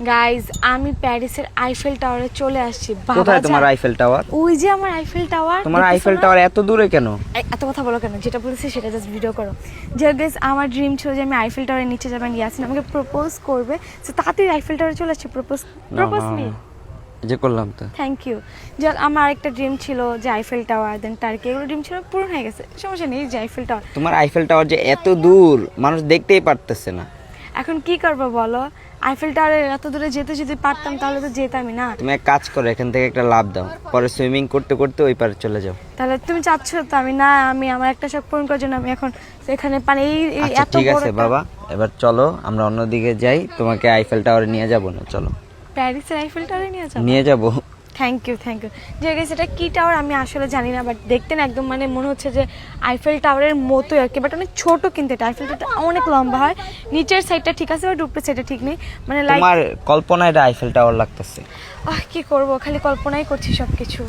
Guys আমি প্যারিসের Eiffel টাওয়ারে চলে আসছি। কোথায় তোমার আইফেল টাওয়ার? ওই যে আমার আইফেল টাওয়ার। তোমার আইফেল টাওয়ার এত দূরে কেন? এত কথা বলো কেন? যেটা বলেছি সেটা জাস্ট ভিডিও করো। যে গাইজ আমার ড্রিম ছিল যে আমি আইফেল টাওয়ারের নিচে যাবেন, ইয়াসিন আমাকে প্রপোজ করবে, তো তাড়াতাড়ি আইফেল টাওয়ারে চলে আসছি। Propose me. যে করলাম তো। Thank you. যে আমার আরেকটা ড্রিম ছিল যে আইফেল টাওয়ার, দেন টার্কি, এগুলো ড্রিম ছিল, পূরণ হয়ে গেছে, সমস্যা নেই। যে আইফেল টাওয়ার, তোমার আইফেল টাওয়ার যে এত দূর মানুষ দেখতেই পারতেছে না। এখন কি করবো বলো? আইফেল টাওয়ারে এত দূরে যেতে যদি পারতাম তাহলে তো যেতামই না। তুমি এক কাজ করো, এখান থেকে একটা লাফ দাও, পরে সুইমিং করতে করতে ওই পারে চলে যাও। তাহলে তুমি চাচ্ছ তো আমি না, আমি আমার একটা শখ পূরণ করার জন্য আমি এখন এখানে মানে এই আচ্ছা এত ঠিক বড় আছে বাবা, এবার চলো আমরা অন্যদিকে যাই, তোমাকে আইফেল টাওয়ারে নিয়ে যাবো না, চলো। প্যারিসের আইফেল টাওয়ারে নিয়ে যাবো। Thank you thank you. যে গেছে এটা কি টাওয়ার আমি আসলে জানি না, বাট দেখতে না একদম মানে মনে হচ্ছে যে আইফেল টাওয়ারের মতোই আর কি, বাট অনেক ছোট। কিন্তু এটা আইফেল টাওয়ারটা অনেক লম্বা হয়, নিচের সাইডটা ঠিক আছে বাট উপরের সাইডটা ঠিক নেই, মানে লাইক তোমার কল্পনায় এটা আইফেল টাওয়ার লাগতেছে। কি করব, খালি কল্পনাই করছি সবকিছু।